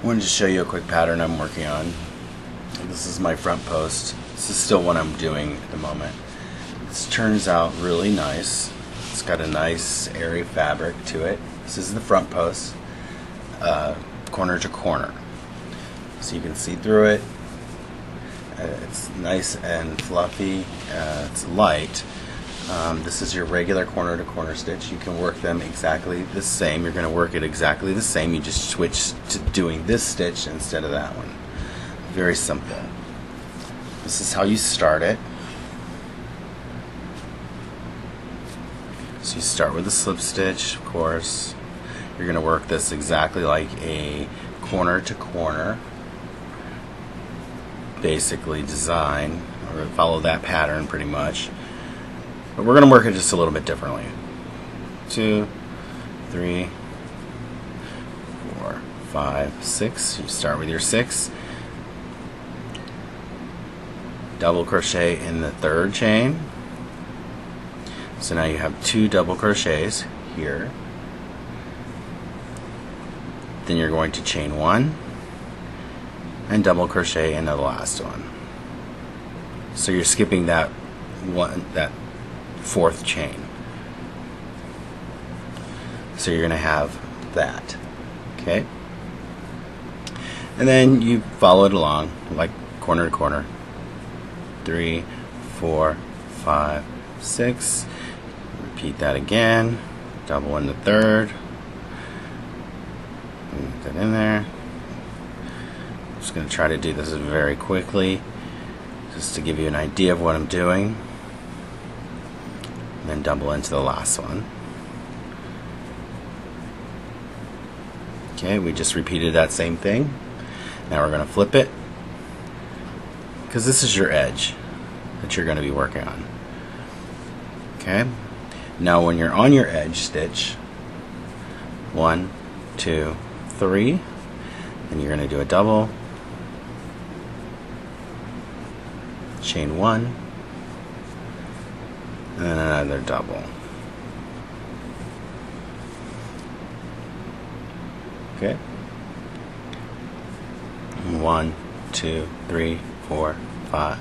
I wanted to show you a quick pattern I'm working on. This is my front post. This is still what I'm doing at the moment. This turns out really nice. It's got a nice airy fabric to it. This is the front post, corner to corner. So you can see through it. It's nice and fluffy. It's light. This is your regular corner to corner stitch. You can work them exactly the same. You're going to work it exactly the same. You just switch to doing this stitch instead of that one. Very simple. This is how you start it. So you start with a slip stitch, of course. You're going to work this exactly like a corner to corner, basically design, or follow that pattern pretty much. But we're going to work it just a little bit differently. 2, 3, 4, 5, 6. You start with your 6. Double crochet in the third chain. So now you have 2 double crochets here. Then you're going to chain 1 and double crochet into the last one. So you're skipping that fourth chain. So you're going to have that. Okay? And then you follow it along like corner to corner. 3, 4, 5, 6. Repeat that again. Double in the third. Get that in there. I'm just going to try to do this very quickly, just to give you an idea of what I'm doing. And then double into the last one. Okay, we just repeated that same thing. Now we're going to flip it, because this is your edge that you're going to be working on. Okay, now when you're on your edge stitch, 1, 2, 3, and you're going to do a double, chain 1, and then another double. Okay, 1, 2, 3, 4, 5,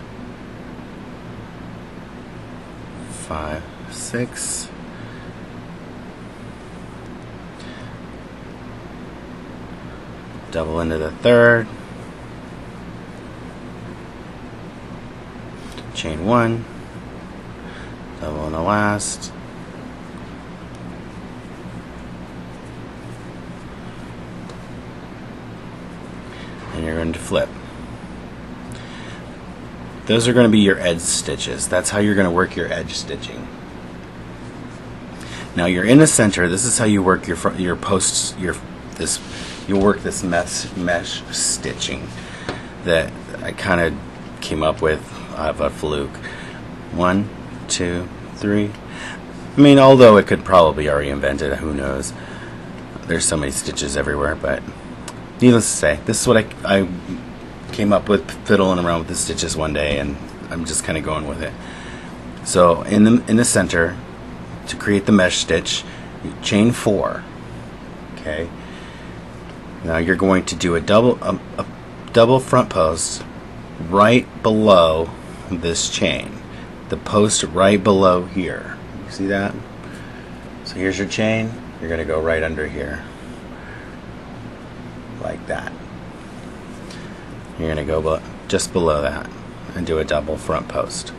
5, 6. Double into the third. Chain 1. Double in the last. And you're going to flip. Those are going to be your edge stitches. That's how you're going to work your edge stitching. Now you're in the center. This is how you work your posts. You'll work this mesh stitching that I kind of came up with out of a fluke. 1, 2, 3. I mean, although it could probably be already invented, who knows? There's so many stitches everywhere, but needless to say, this is what I came up with fiddling around with the stitches one day, and I'm just kind of going with it. So in the center, to create the mesh stitch, you chain 4. Okay. Now you're going to do a double front post right below this chain. The post right below here. You see that? So here's your chain. You're going to go right under here, like that. You're going to go just below that and do a double front post.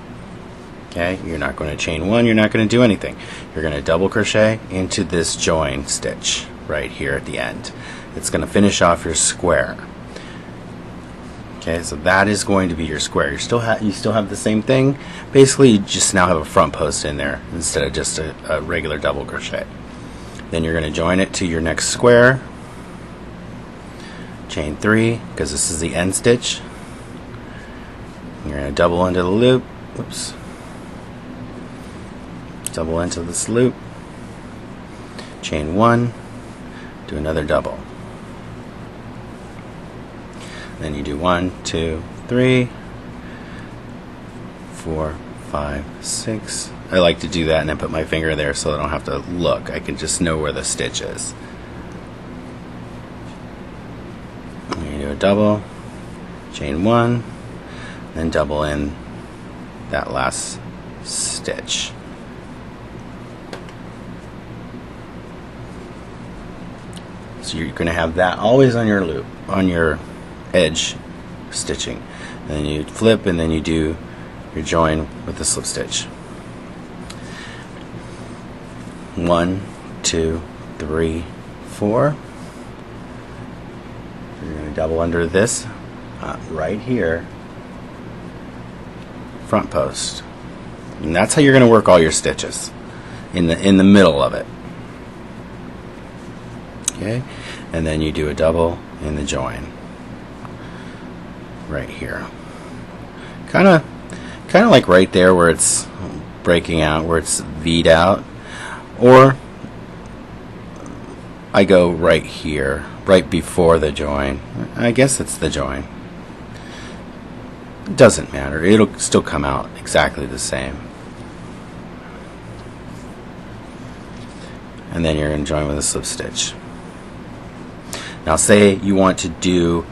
Okay, you're not going to chain 1, you're not going to do anything. You're going to double crochet into this join stitch right here at the end. It's going to finish off your square. Okay, so that is going to be your square. You still have the same thing. Basically, you just now have a front post in there instead of just a regular double crochet. Then you're going to join it to your next square. Chain 3, because this is the end stitch. You're going to double into the loop. Oops. Double into this loop. Chain 1. Do another double. Then you do 1, 2, 3, 4, 5, 6. I like to do that and then put my finger there so I don't have to look. I can just know where the stitch is. a double, chain 1, then double in that last stitch. So you're going to have that always on your loop, on your edge stitching. And then you flip, and then you do your join with the slip stitch. 1, 2, 3, 4. You're going to double under this right here, front post, and that's how you're going to work all your stitches in the middle of it. Okay, and then you do a double in the join right here, kind of like right there where it's breaking out, where it's V'd out, or I go right here, right before the join. I guess it's the join. It doesn't matter, it'll still come out exactly the same. And then you're going to join with a slip stitch. Now say you want to do,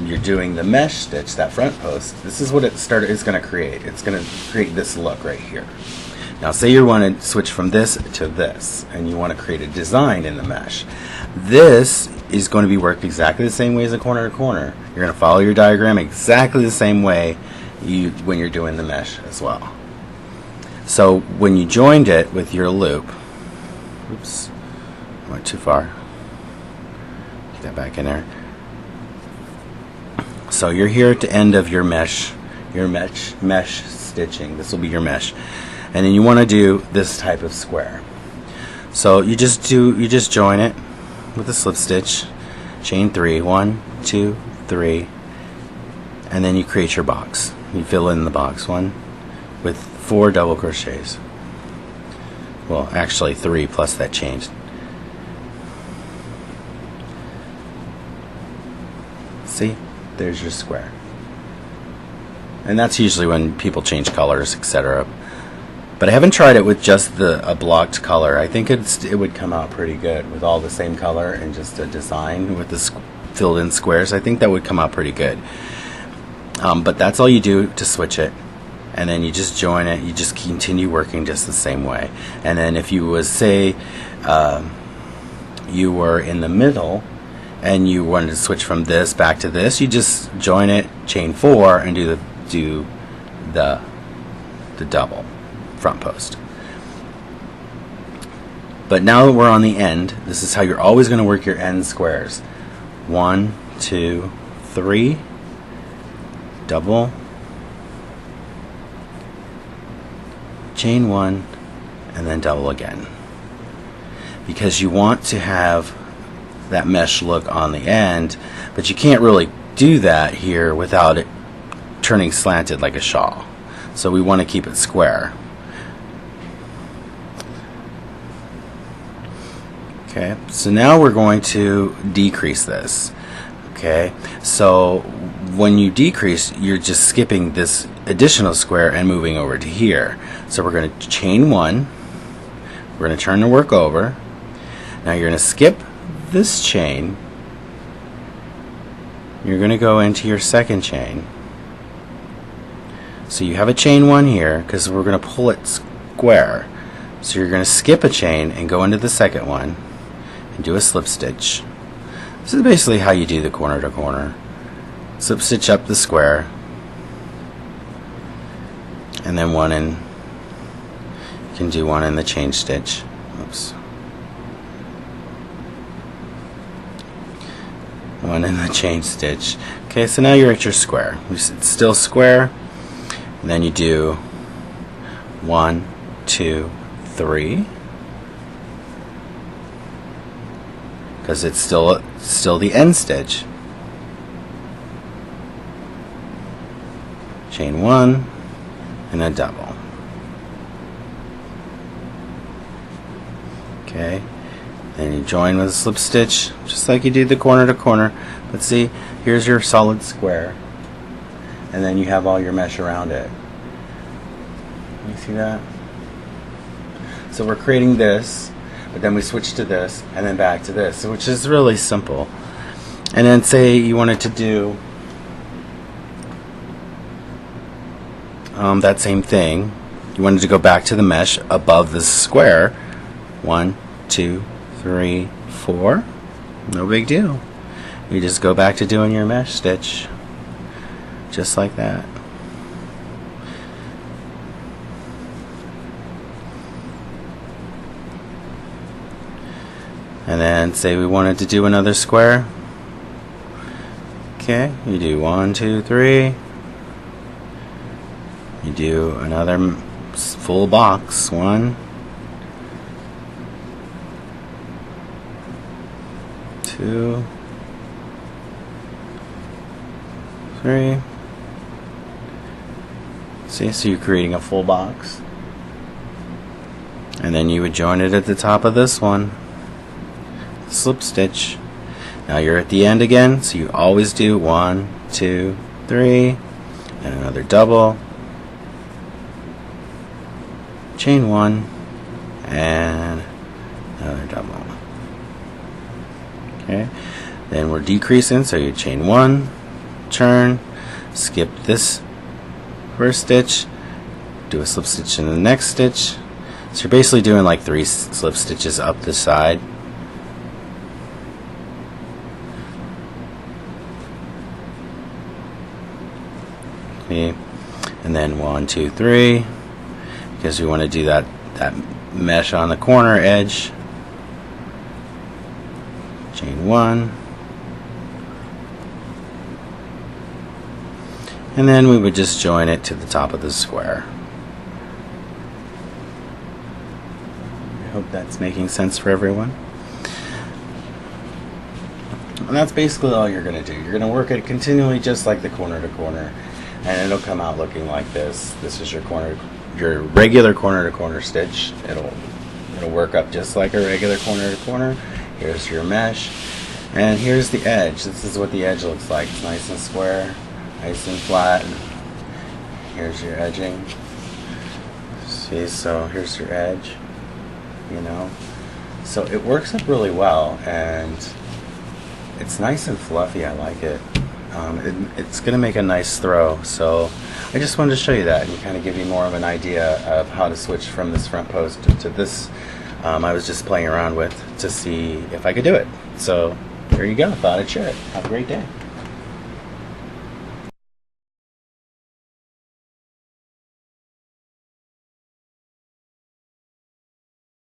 you're doing the mesh stitch, that front post. This is what it's going to create. It's going to create this look right here. Now say you want to switch from this to this, and you want to create a design in the mesh. This is going to be worked exactly the same way as a corner to corner. You're going to follow your diagram exactly the same way when you're doing the mesh as well. So when you joined it with your loop, oops, I went too far. Get that back in there. So you're here at the end of your mesh stitching. This will be your mesh. And then you want to do this type of square. So you just join it with a slip stitch, chain 3, 1, 2, 3, and then you create your box. You fill in the box one with 4 double crochets. Well, actually 3 plus that chain. See, there's your square. And that's usually when people change colors, etc. But I haven't tried it with just a blocked color. I think it would come out pretty good with all the same color and just a design with the filled in squares. I think that would come out pretty good. But that's all you do to switch it, and then you just join it. You just continue working just the same way. And then if you was, say you were in the middle and you wanted to switch from this back to this, you just join it, chain 4, and do the double front post. But now that we're on the end, this is how you're always going to work your end squares. 1, 2, 3, double, chain 1, and then double again, because you want to have that mesh look on the end, but you can't really do that here without it turning slanted like a shawl. So we want to keep it square. Okay, so now we're going to decrease this. Okay, so when you decrease, you're just skipping this additional square and moving over to here. So we're going to chain 1, we're going to turn the work over. Now you're going to skip this chain, you're going to go into your second chain. So you have a chain 1 here because we're going to pull it square. So you're going to skip a chain and go into the second one and do a slip stitch. This is basically how you do the corner to corner. Slip stitch up the square, and then one in, you can do one in the chain stitch. Oops. One in the chain stitch. Okay, so now you're at your square. It's still square, and then you do 1, 2, 3, because it's still the end stitch. Chain 1 and a double. Okay, then you join with a slip stitch just like you did the corner to corner. But see, here's your solid square, and then you have all your mesh around it. You see that? So we're creating this, but then we switch to this and then back to this, which is really simple. And then say you wanted to do that same thing. You wanted to go back to the mesh above the square. 1, 2, 3, 4. No big deal. You just go back to doing your mesh stitch. Just like that. And then say we wanted to do another square. Okay, you do 1, 2, 3. You do another full box. 1, 2, 3. See, so you're creating a full box. And then you would join it at the top of this one. Slip stitch. Now you're at the end again, so you always do 1, 2, 3, and another double, chain 1, and another double. Okay, then we're decreasing, so you chain 1, turn, skip this first stitch, do a slip stitch in the next stitch. So you're basically doing like 3 slip stitches up the side. And then 1, 2, 3, because we want to do that mesh on the corner edge. Chain 1, and then we would just join it to the top of the square. I hope that's making sense for everyone. And that's basically all you're going to do. You're going to work it continually, just like the corner to corner. And it'll come out looking like this. This is your regular corner to corner stitch. It'll work up just like a regular corner to corner. Here's your mesh, and here's the edge. This is what the edge looks like. It's nice and square, nice and flat. Here's your edging. See, so here's your edge. You know, so it works up really well, and it's nice and fluffy. I like it. It's going to make a nice throw, so I just wanted to show you that and kind of give you more of an idea of how to switch from this front post to this. I was just playing around with to see if I could do it. So there you go. Thought I'd share it. Have a great day.